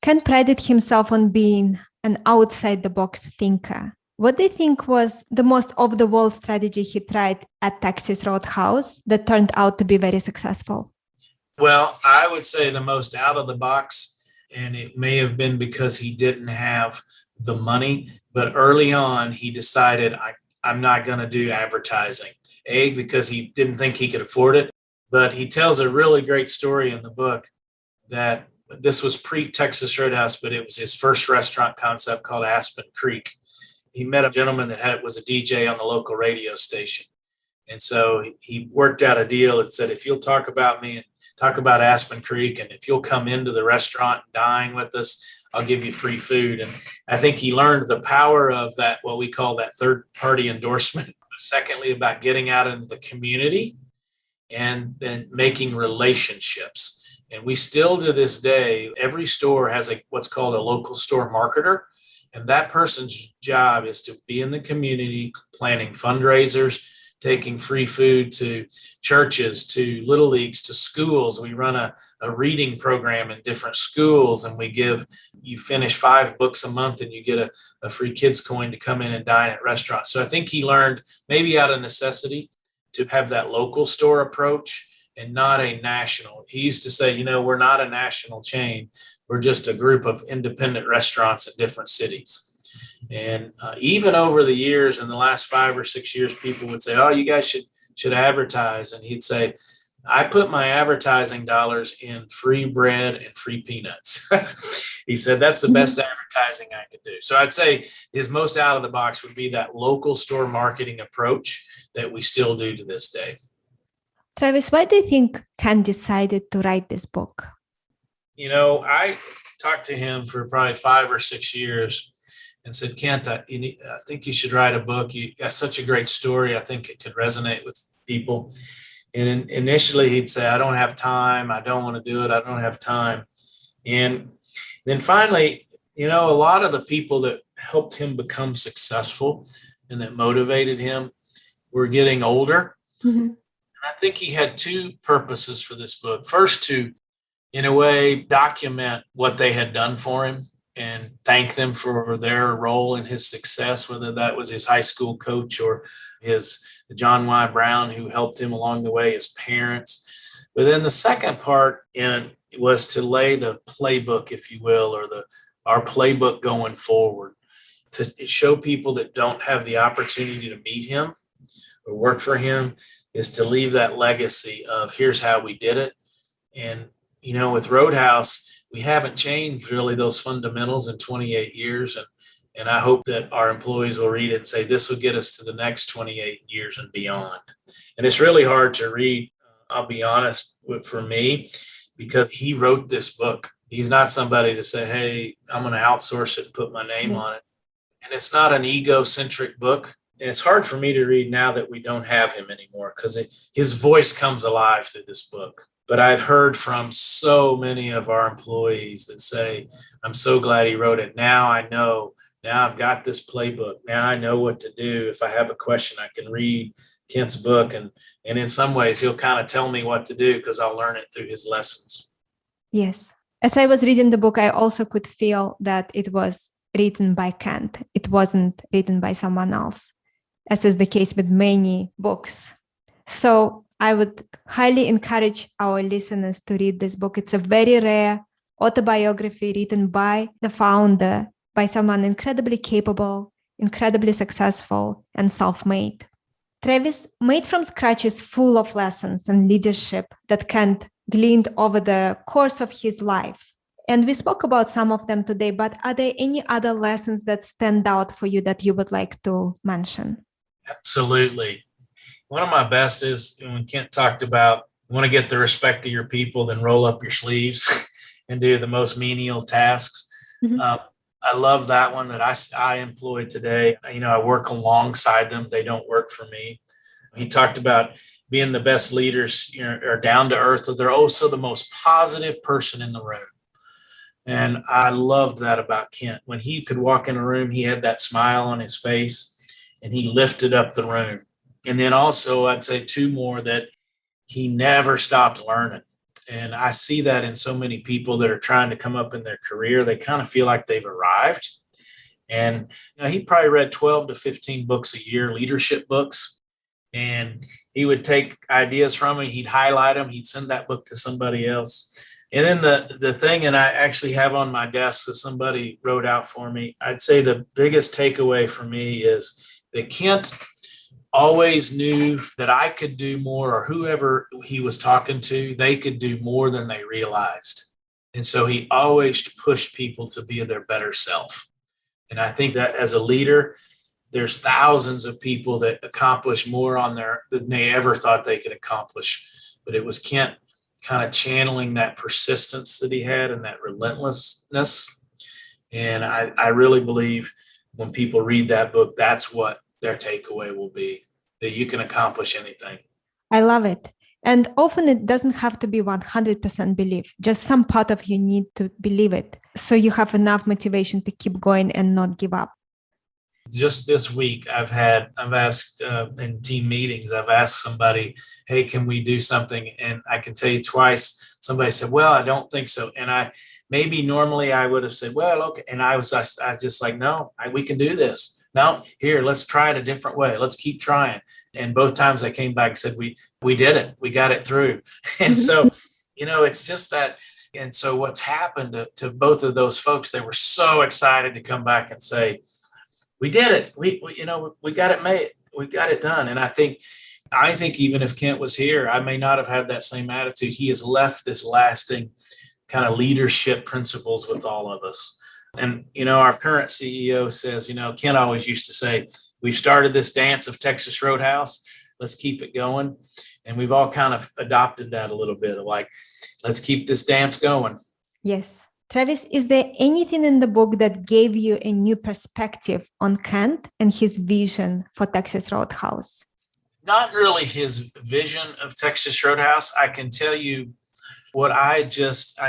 Kent prided himself on being an outside-the-box thinker. What do you think was the most off-the-wall strategy he tried at Texas Roadhouse that turned out to be very successful? Well, I would say the most out of the box, and it may have been because he didn't have the money, but early on he decided I'm not going to do advertising. A, because he didn't think he could afford it, but he tells a really great story in the book that this was pre-Texas Roadhouse, but it was his first restaurant concept called Aspen Creek. He met a gentleman that was a DJ on the local radio station. And so he worked out a deal that said, if you'll talk about me and talk about Aspen Creek, and if you'll come into the restaurant and dine with us, I'll give you free food. And I think he learned the power of that, what we call that third party endorsement. Secondly, about getting out into the community and then making relationships. And we still to this day, every store has what's called a local store marketer. And that person's job is to be in the community, planning fundraisers, taking free food to churches, to little leagues, to schools. We run a reading program in different schools, and you finish 5 books a month and you get a free kids coin to come in and dine at restaurants. So I think he learned, maybe out of necessity, to have that local store approach and not a national. He used to say, we're not a national chain. We're just a group of independent restaurants in different cities. And even over the years, in the last 5 or 6 years, people would say, oh, you guys should advertise. And he'd say, I put my advertising dollars in free bread and free peanuts. He said, that's the best advertising I could do. So I'd say his most out of the box would be that local store marketing approach that we still do to this day. Travis, why do you think Ken decided to write this book? I talked to him for probably 5 or 6 years and said, Kent, I think you should write a book. You got such a great story. I think it could resonate with people. And initially he'd say, I don't have time. I don't want to do it. I don't have time. And then finally, a lot of the people that helped him become successful and that motivated him were getting older. Mm-hmm. And I think he had 2 purposes for this book. First, to, in a way, document what they had done for him and thank them for their role in his success, whether that was his high school coach or his John Y. Brown, who helped him along the way, his parents. But then the second part was to lay the playbook, if you will, or our playbook going forward, to show people that don't have the opportunity to meet him or work for him, is to leave that legacy of here's how we did it. And, with Roadhouse, we haven't changed really those fundamentals in 28 years. And I hope that our employees will read it and say, this will get us to the next 28 years and beyond. And it's really hard to read, I'll be honest, for me, because he wrote this book. He's not somebody to say, hey, I'm going to outsource it and put my name on it. And it's not an egocentric book. And it's hard for me to read now that we don't have him anymore, because his voice comes alive through this book. But I've heard from so many of our employees that say, I'm so glad he wrote it. Now I know. Now I've got this playbook. Now I know what to do. If I have a question, I can read Kent's book. And in some ways, he'll kind of tell me what to do because I'll learn it through his lessons. Yes. As I was reading the book, I also could feel that it was written by Kent. It wasn't written by someone else, as is the case with many books. So I would highly encourage our listeners to read this book. It's a very rare autobiography written by the founder, by someone incredibly capable, incredibly successful, and self-made. Travis, Made from Scratch is full of lessons and leadership that Kent gleaned over the course of his life. And we spoke about some of them today, but are there any other lessons that stand out for you that you would like to mention? Absolutely. One of my best is when Kent talked about, you want to get the respect of your people, then roll up your sleeves and do the most menial tasks. Mm-hmm. I love that one that I employ today. I work alongside them. They don't work for me. He talked about being the best leaders, are down to earth. They're also the most positive person in the room. And I loved that about Kent. When he could walk in a room, he had that smile on his face and he lifted up the room. And then also I'd say two more, that he never stopped learning. And I see that in so many people that are trying to come up in their career. They kind of feel like they've arrived. And he probably read 12 to 15 books a year, leadership books. And he would take ideas from it. He'd highlight them. He'd send that book to somebody else. And then the thing, and I actually have on my desk that somebody wrote out for me, I'd say the biggest takeaway for me is that Kent always knew that I could do more, or whoever he was talking to, they could do more than they realized. And so he always pushed people to be their better self. And I think that as a leader, there's thousands of people that accomplish more than they ever thought they could accomplish. But it was Kent kind of channeling that persistence that he had and that relentlessness. And I really believe when people read that book, that's what their takeaway will be, that you can accomplish anything. I love it. And often it doesn't have to be 100% belief, just some part of you need to believe it. So you have enough motivation to keep going and not give up. Just this week, I've asked in team meetings, I've asked somebody, hey, can we do something? And I can tell you twice, somebody said, well, I don't think so. And maybe normally I would have said, well, okay. And I just like, no, we can do this. No, here, let's try it a different way. Let's keep trying. And both times I came back and said, we did it. We got it through. And so, it's just that. And so what's happened to both of those folks, they were so excited to come back and say, we did it. We got it made. We got it done. And I think even if Kent was here, I may not have had that same attitude. He has left this lasting kind of leadership principles with all of us. And, our current CEO says, Kent always used to say, we've started this dance of Texas Roadhouse. Let's keep it going. And we've all kind of adopted that a little bit of like, let's keep this dance going. Yes. Travis, is there anything in the book that gave you a new perspective on Kent and his vision for Texas Roadhouse? Not really his vision of Texas Roadhouse. I can tell you what I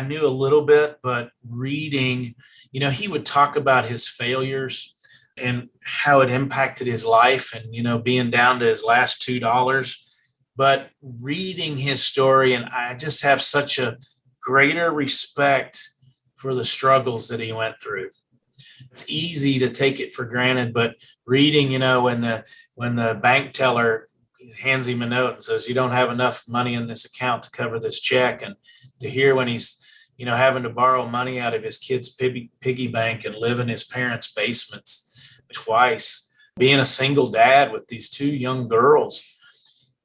knew a little bit, but reading, he would talk about his failures and how it impacted his life and, being down to his last $2. But reading his story, and I just have such a greater respect for the struggles that he went through. It's easy to take it for granted, but reading, when the bank teller hands him a note and says, you don't have enough money in this account to cover this check. And to hear when he's, having to borrow money out of his kid's piggy bank and live in his parents' basements twice, being a single dad with these two young girls,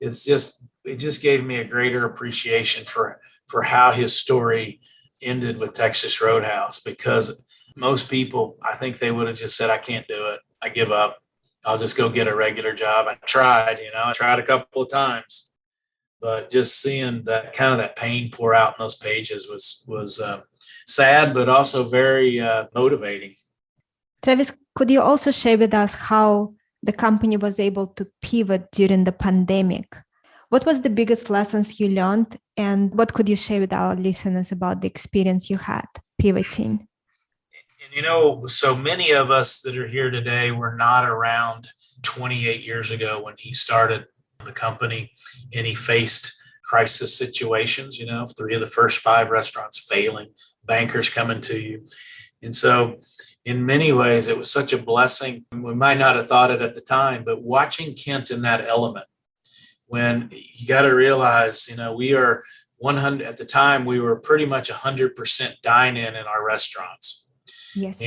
it just gave me a greater appreciation for how his story ended with Texas Roadhouse, because most people, I think they would have just said, I can't do it. I give up. I'll just go get a regular job. I tried a couple of times, but just seeing that kind of that pain pour out in those pages was sad, but also very motivating. Travis, could you also share with us how the company was able to pivot during the pandemic? What was the biggest lessons you learned, and what could you share with our listeners about the experience you had pivoting? And so many of us that are here today were not around 28 years ago when he started the company and he faced crisis situations, 3 of the first 5 restaurants failing, bankers coming to you. And so in many ways, it was such a blessing. We might not have thought it at the time, but watching Kent in that element, when you got to realize, we are 100 at the time, we were pretty much 100% dine-in our restaurants. Yes.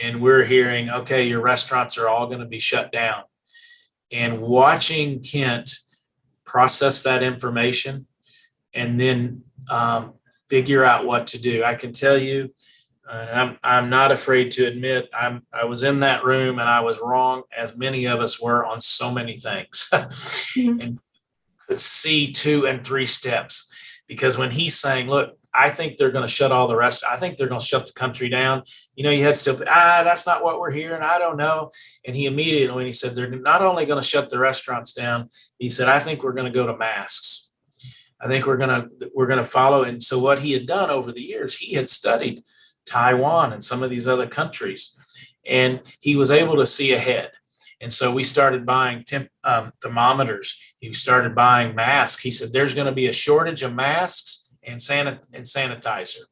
And we're hearing, okay, your restaurants are all going to be shut down. And watching Kent process that information and then figure out what to do. I can tell you, and I'm not afraid to admit, I was in that room and I was wrong, as many of us were, on so many things, and could see 2 and 3 steps. Because when he's saying, "Look, I think they're going to shut all the rest. I think they're going to shut the country down." You had to, that's not what we're hearing. I don't know. And he immediately, when he said they're not only going to shut the restaurants down, he said, "I think we're going to go to masks. I think we're going to follow." And so what he had done over the years, he had studied Taiwan and some of these other countries, and he was able to see ahead. And so we started buying thermometers. He started buying masks. He said, "There's going to be a shortage of masks and sanitizer."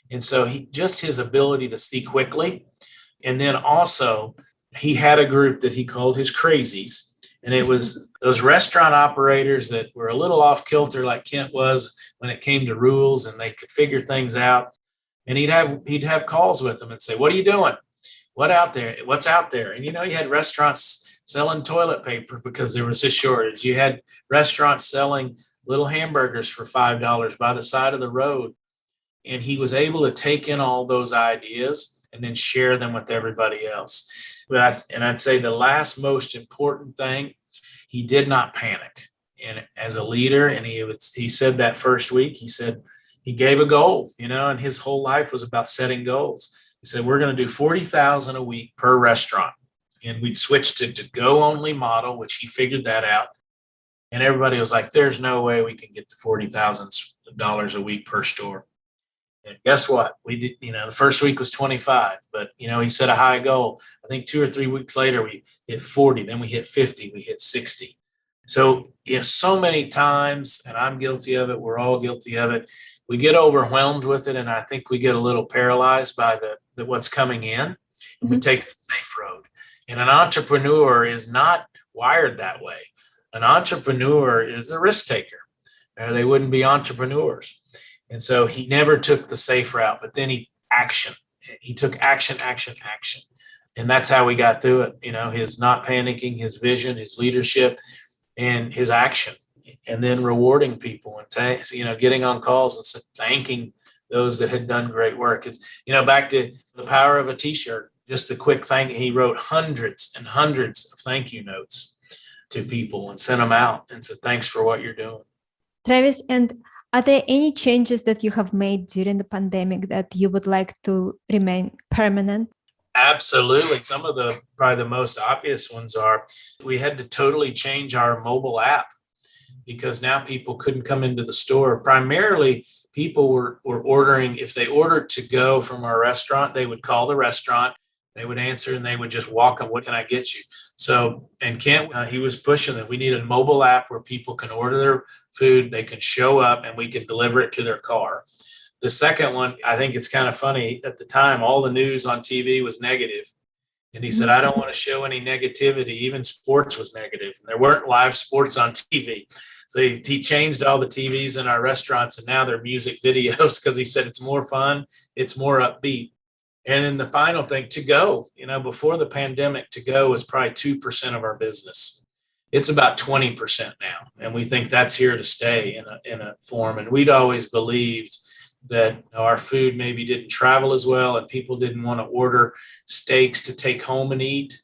And so his ability to see quickly. And then also he had a group that he called his crazies. And it was those restaurant operators that were a little off kilter, like Kent was when it came to rules, and they could figure things out. And he'd have calls with them and say, "What are you doing? What's out there?" And, you had restaurants selling toilet paper because there was a shortage. You had restaurants selling little hamburgers for $5 by the side of the road. And he was able to take in all those ideas and then share them with everybody else. I'd say the last most important thing, he did not panic. And as a leader, and he said that first week, he said he gave a goal, and his whole life was about setting goals. He said, "We're going to do 40,000 a week per restaurant." And we'd switch to go only model, which he figured that out. And everybody was like, "There's no way we can get to $40,000 a week per store." And guess what? We did, the first week was 25, but, he set a high goal. I think 2 or 3 weeks later, we hit 40, then we hit 50, we hit 60. So, so many times, and I'm guilty of it, we're all guilty of it, we get overwhelmed with it, and I think we get a little paralyzed by the what's coming in. And we take the safe road. And an entrepreneur is not wired that way. An entrepreneur is a risk taker, or they wouldn't be entrepreneurs. And so he never took the safe route, but then he took action. And that's how we got through it. His not panicking, his vision, his leadership, and his action, and then rewarding people and, getting on calls and thanking those that had done great work. It's, back to the power of a t-shirt, just a quick thank. He wrote hundreds and hundreds of thank you notes to people and sent them out and said, "Thanks for what you're doing." Travis, and are there any changes that you have made during the pandemic that you would like to remain permanent? Absolutely. Some of probably the most obvious ones are we had to totally change our mobile app because now people couldn't come into the store. Primarily, people were ordering. If they ordered to go from our restaurant, they would call the restaurant, they would answer, and they would just walk on, "What can I get you?" So, and Kent, he was pushing that we need a mobile app where people can order their food, they can show up, and we can deliver it to their car. The second one, I think it's kind of funny. At the time, all the news on TV was negative. And he said, "I don't want to show any negativity." Even sports was negative. And there weren't live sports on TV. So he changed all the TVs in our restaurants, and now they're music videos because he said it's more fun, it's more upbeat. And then the final thing, to go, before the pandemic, to go was probably 2% of our business. It's about 20% now. And we think that's here to stay in a form. And we'd always believed that our food maybe didn't travel as well and people didn't want to order steaks to take home and eat.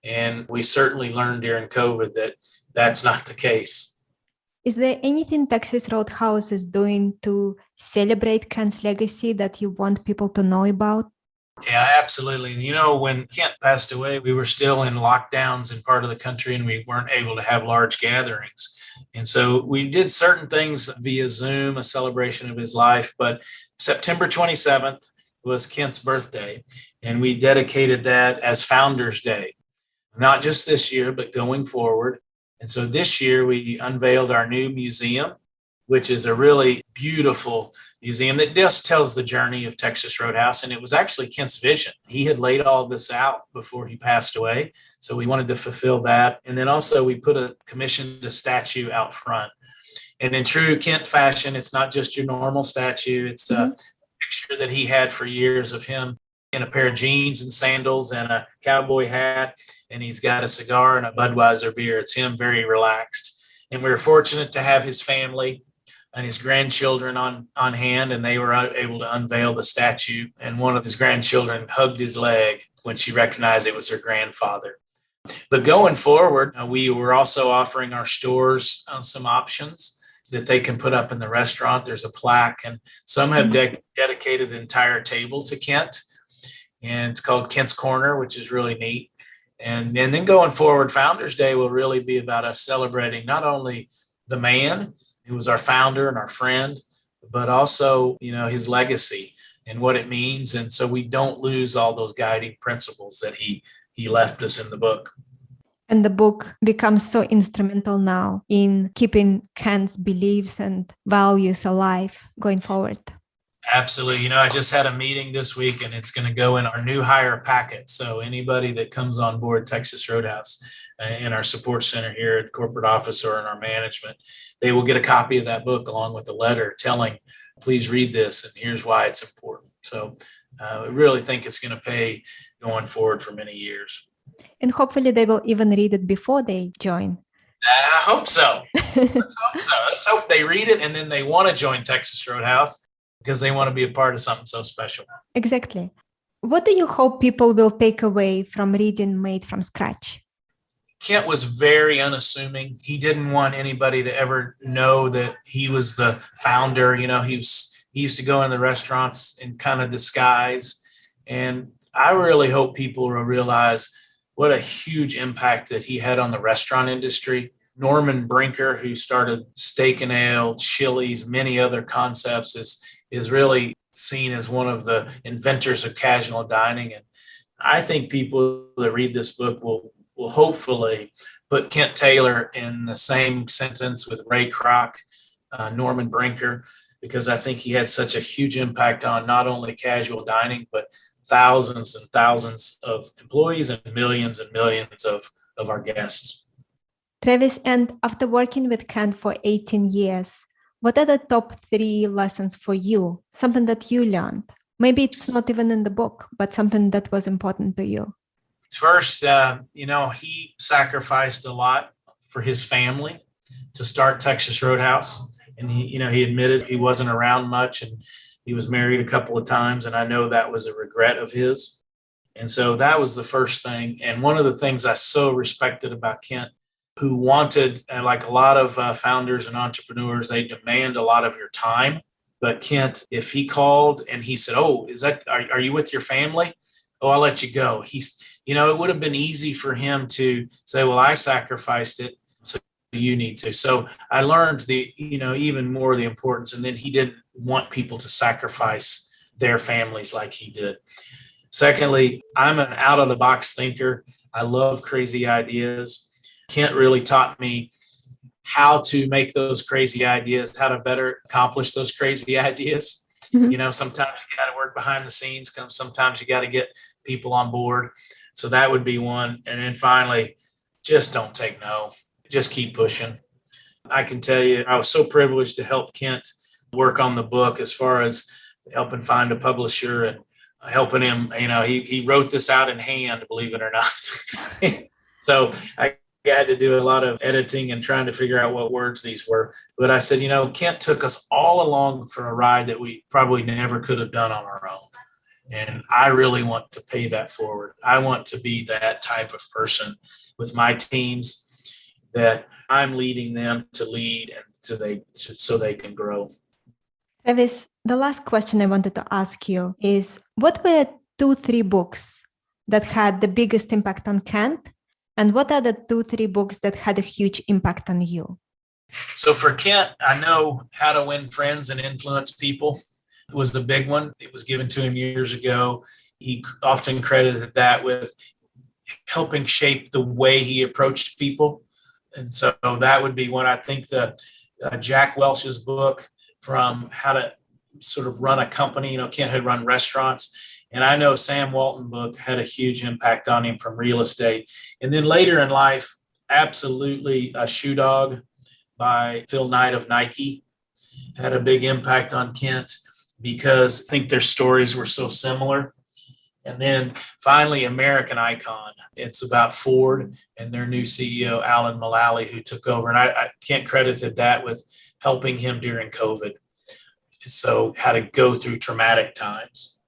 And we certainly learned during COVID that that's not the case. Is there anything Texas Roadhouse is doing to celebrate Kent's legacy that you want people to know about? Yeah, absolutely. When Kent passed away, we were still in lockdowns in part of the country and we weren't able to have large gatherings. And so we did certain things via Zoom, a celebration of his life. But September 27th was Kent's birthday, and we dedicated that as Founders Day, not just this year, but going forward. And so this year we unveiled our new museum, which is a really beautiful museum that just tells the journey of Texas Roadhouse. And it was actually Kent's vision. He had laid all this out before he passed away. So we wanted to fulfill that. And then also we commissioned a statue out front. And in true Kent fashion, it's not just your normal statue. It's a picture that he had for years of him in a pair of jeans and sandals and a cowboy hat, and he's got a cigar and a Budweiser beer. It's him, very relaxed. And we were fortunate to have his family and his grandchildren on hand, and they were able to unveil the statue. And one of his grandchildren hugged his leg when she recognized it was her grandfather. But going forward, we were also offering our stores some options that they can put up in the restaurant. There's a plaque, and some have dedicated an entire table to Kent, and it's called Kent's Corner, which is really neat. And then going forward, Founders Day will really be about us celebrating not only the man who was our founder and our friend, but also, his legacy and what it means. And so we don't lose all those guiding principles that he left us in the book. And the book becomes so instrumental now in keeping Kent's beliefs and values alive going forward. Absolutely. I just had a meeting this week, and it's going to go in our new hire packet. So anybody that comes on board Texas Roadhouse in our support center here at corporate office or in our management, they will get a copy of that book along with a letter telling, please read this, and here's why it's important. So I really think it's going to pay going forward for many years. And hopefully they will even read it before they join. I hope so. Let's hope they read it and then they want to join Texas Roadhouse because they want to be a part of something so special. Exactly. What do you hope people will take away from reading Made from Scratch? Kent was very unassuming. He didn't want anybody to ever know that he was the founder. He used to go in the restaurants in kind of disguise. And I really hope people will realize what a huge impact that he had on the restaurant industry. Norman Brinker, who started Steak and Ale, Chili's, many other concepts, is really seen as one of the inventors of casual dining. And I think people that read this book will hopefully put Kent Taylor in the same sentence with Ray Kroc, Norman Brinker, because I think he had such a huge impact on not only casual dining, but thousands and thousands of employees and millions of our guests. Travis, and after working with Kent for 18 years, what are the top 3 lessons for you? Something that you learned? Maybe it's not even in the book, but something that was important to you. First, he sacrificed a lot for his family to start Texas Roadhouse. And he admitted he wasn't around much, and he was married a couple of times, and I know that was a regret of his. And so that was the first thing. And one of the things I so respected about Kent, who wanted, like a lot of founders and entrepreneurs, they demand a lot of your time. But Kent, if he called and he said, "Oh, are you with your family? Oh, I'll let you go." It would have been easy for him to say, "Well, I sacrificed it, so you need to." So I learned even more the importance. And then he didn't want people to sacrifice their families like he did. Secondly, I'm an out of the box thinker. I love crazy ideas. Kent really taught me how to make those crazy ideas, how to better accomplish those crazy ideas. Mm-hmm. Sometimes you got to work behind the scenes. Sometimes you got to get people on board. So that would be one. And then finally, just don't take no. Just keep pushing. I can tell you, I was so privileged to help Kent work on the book as far as helping find a publisher and helping him. He wrote this out in hand, believe it or not. So I had to do a lot of editing and trying to figure out what words these were. But I said, Kent took us all along for a ride that we probably never could have done on our own. And I really want to pay that forward. I want to be that type of person with my teams, that I'm leading them to lead and so they can grow. Travis, the last question I wanted to ask you is, what were 2-3 books that had the biggest impact on Kent? And what are the 2-3 books that had a huge impact on you? So for Kent, I know How to Win Friends and Influence People. It was the big one. It was given to him years ago. He often credited that with helping shape the way he approached people. And so that would be one. I think the Jack Welch's book, from how to sort of run a company. Kent had run restaurants. And I know Sam Walton's book had a huge impact on him from real estate. And then later in life, absolutely, Shoe Dog by Phil Knight of Nike had a big impact on Kent, because I think their stories were so similar. And then finally, American Icon. It's about Ford and their new CEO, Alan Mulally, who took over. And I can't credit that with helping him during COVID. So how to go through traumatic times.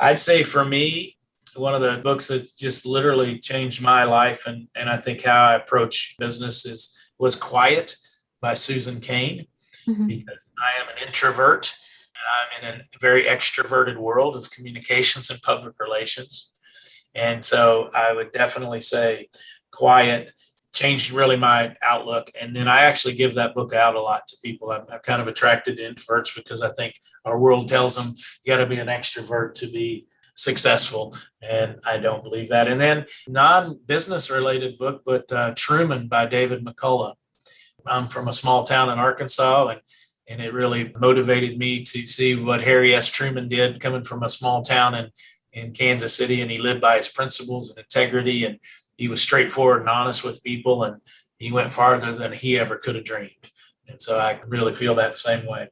I'd say for me, one of the books that just literally changed my life and I think how I approach business was Quiet by Susan Cain, because I am an introvert and I'm in a very extroverted world of communications and public relations. And so I would definitely say Quiet changed really my outlook. And then I actually give that book out a lot to people. I'm kind of attracted to introverts because I think our world tells them you got to be an extrovert to be successful. And I don't believe that. And then non-business related book, but Truman by David McCullough. I'm from a small town in Arkansas, and it really motivated me to see what Harry S. Truman did coming from a small town in Kansas City. And he lived by his principles and integrity, and he was straightforward and honest with people, and he went farther than he ever could have dreamed. And so I really feel that same way.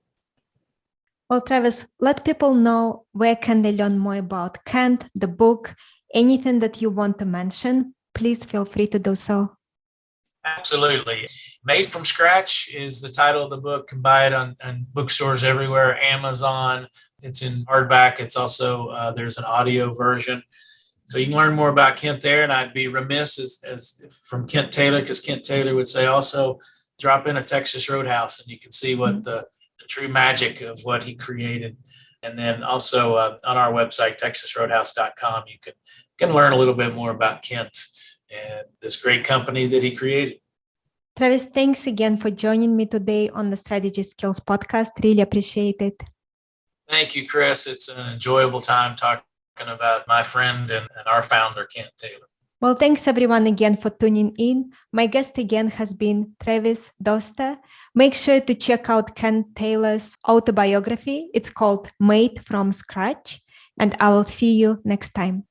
Well, Travis, let people know where can they learn more about Kent, the book, anything that you want to mention. Please feel free to do so. Absolutely. Made from Scratch is the title of the book. You can buy it on bookstores everywhere, Amazon. It's in hardback. It's also, there's an audio version. So you can learn more about Kent there. And I'd be remiss as from Kent Taylor, because Kent Taylor would say also drop in a Texas Roadhouse and you can see what the true magic of what he created. And then also on our website, texasroadhouse.com, you can learn a little bit more about Kent and this great company that he created. Travis, thanks again for joining me today on the Strategy Skills podcast. Really appreciate it. Thank you, Chris. It's an enjoyable time talking about my friend and our founder, Kent Taylor. Well, thanks everyone again for tuning in. My guest again has been Travis Doster. Make sure to check out Kent Taylor's autobiography. It's called Made from Scratch. And I will see you next time.